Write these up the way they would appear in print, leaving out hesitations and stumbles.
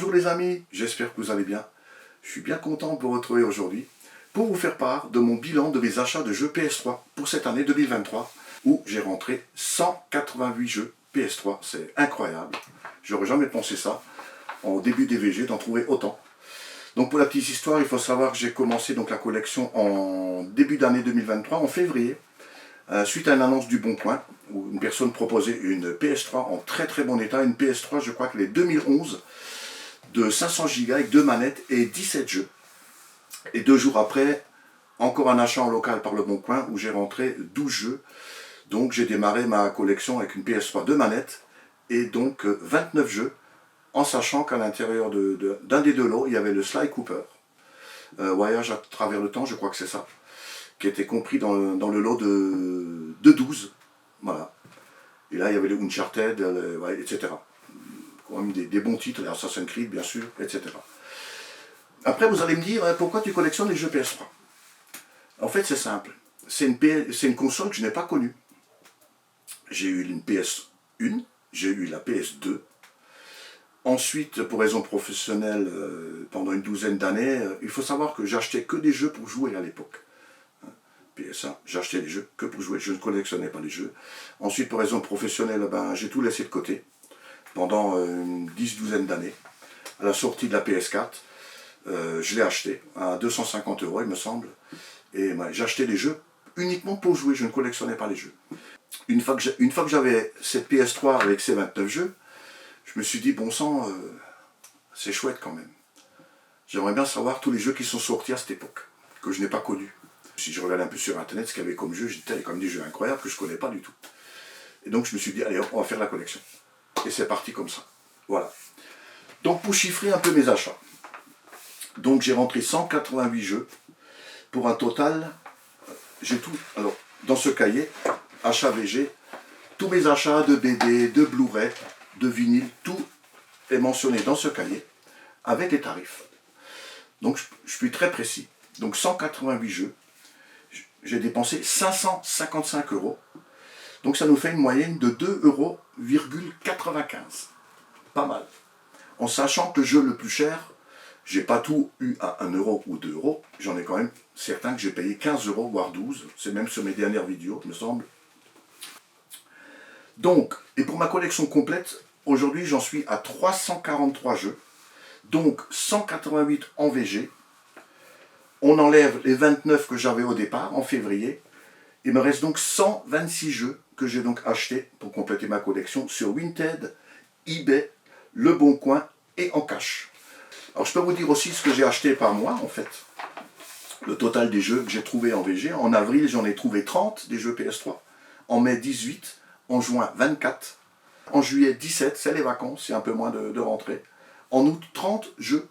Bonjour les amis, j'espère que vous allez bien. Je suis bien content de vous retrouver aujourd'hui pour vous faire part de mon bilan de mes achats de jeux PS3 pour cette année 2023 où j'ai rentré 188 jeux PS3. C'est incroyable. J'aurais jamais pensé ça en début DVG d'en trouver autant. Donc pour la petite histoire, il faut savoir que j'ai commencé donc la collection en début d'année 2023, en février, suite à une annonce du Bon Coin, où une personne proposait une PS3 en très très bon état, une PS3 je crois qu'elle est 2011, de 500 Go avec 2 manettes et 17 jeux. Et 2 jours après, encore un achat en local par le Bon Coin, où j'ai rentré 12 jeux. Donc j'ai démarré ma collection avec une PS3 2 manettes, et donc 29 jeux, en sachant qu'à l'intérieur d'un des deux lots, il y avait le Sly Cooper, Voyage à travers le temps, je crois que c'est ça, qui était compris dans le lot de 12. Voilà. Et là, il y avait les Uncharted, etc. Quand même des bons titres, les Assassin's Creed, bien sûr, etc. Après, vous allez me dire, pourquoi tu collectionnes les jeux PS3? En fait, c'est simple. C'est une console que je n'ai pas connue. J'ai eu une PS1, j'ai eu la PS2. Ensuite, pour raison professionnelle, pendant une douzaine d'années, il faut savoir que j'achetais que des jeux pour jouer à l'époque. PS1, j'achetais des jeux que pour jouer, je ne collectionnais pas les jeux. Ensuite, pour raison professionnelle, j'ai tout laissé de côté pendant une douzaine d'années. À la sortie de la PS4, je l'ai acheté à 250 €, il me semble. Et j'achetais des jeux uniquement pour jouer, je ne collectionnais pas les jeux. Une fois que j'avais cette PS3 avec ses 29 jeux, je me suis dit, bon sang, c'est chouette quand même. J'aimerais bien savoir tous les jeux qui sont sortis à cette époque, que je n'ai pas connus. Si je regarde un peu sur internet ce qu'il y avait comme jeu, il y avait comme des jeux incroyables que je ne connais pas du tout. Et donc je me suis dit, allez, on va faire la collection. Et c'est parti comme ça. Voilà. Donc pour chiffrer un peu mes achats, donc j'ai rentré 188 jeux, pour un total, j'ai tout, alors dans ce cahier, achat VG, tous mes achats de BD, de Blu-ray, de vinyle, tout est mentionné dans ce cahier, avec les tarifs. Donc je suis très précis. Donc 188 jeux, j'ai dépensé 555 €. Donc ça nous fait une moyenne de 2,95 €. Pas mal. En sachant que le jeu le plus cher, j'ai pas tout eu à 1 € ou 2 €. J'en ai quand même certains que j'ai payé 15 €, voire 12. C'est même sur mes dernières vidéos, il me semble. Donc, et pour ma collection complète, aujourd'hui j'en suis à 343 jeux. Donc 188 en VG. On enlève les 29 que j'avais au départ, en février. Il me reste donc 126 jeux que j'ai donc achetés pour compléter ma collection sur Vinted, eBay, Le Bon Coin et en cash. Alors je peux vous dire aussi ce que j'ai acheté par mois en fait. Le total des jeux que j'ai trouvé en VG. En avril j'en ai trouvé 30 des jeux PS3. En mai 18. En juin 24. En juillet 17, c'est les vacances, c'est un peu moins de rentrée. En août 30 jeux.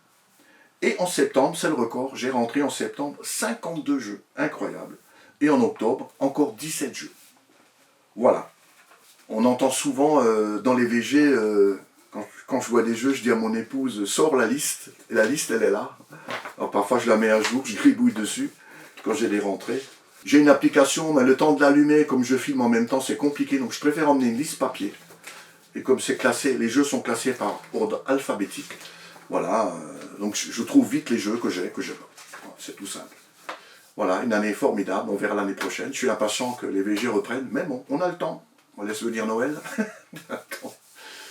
Et en septembre, c'est le record, j'ai rentré en septembre 52 jeux. Incroyable. Et en octobre, encore 17 jeux. Voilà. On entend souvent dans les VG, quand je vois des jeux, je dis à mon épouse, sors la liste. Et la liste, elle est là. Alors parfois, je la mets à jour, je gribouille dessus, quand j'ai les rentrées. J'ai une application, mais le temps de l'allumer, comme je filme en même temps, c'est compliqué. Donc je préfère emmener une liste papier. Et comme c'est classé, les jeux sont classés par ordre alphabétique. Voilà, donc je trouve vite les jeux que j'ai pas. C'est tout simple. Voilà, une année formidable, on verra l'année prochaine. Je suis impatient que les VG reprennent, mais bon, on a le temps. On laisse venir Noël.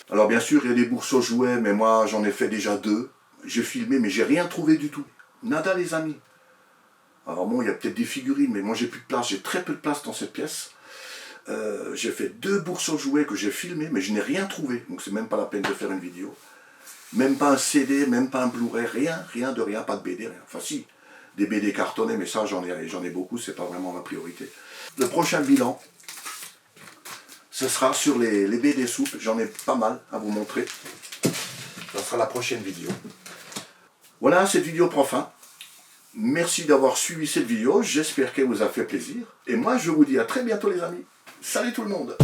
Alors bien sûr, il y a des bourses aux jouets, mais moi j'en ai fait déjà 2. J'ai filmé, mais j'ai rien trouvé du tout. Nada les amis. Alors bon, il y a peut-être des figurines, mais moi j'ai plus de place, j'ai très peu de place dans cette pièce. J'ai fait 2 bourses aux jouets que j'ai filmées, mais je n'ai rien trouvé. Donc c'est même pas la peine de faire une vidéo. Même pas un CD, même pas un Blu-ray, rien de rien, pas de BD, rien. Enfin si, des BD cartonnés, mais ça j'en ai beaucoup, c'est pas vraiment ma priorité. Le prochain bilan, ce sera sur les BD souples, j'en ai pas mal à vous montrer. Ça sera la prochaine vidéo. Voilà, cette vidéo prend fin. Merci d'avoir suivi cette vidéo, j'espère qu'elle vous a fait plaisir. Et moi je vous dis à très bientôt les amis. Salut tout le monde!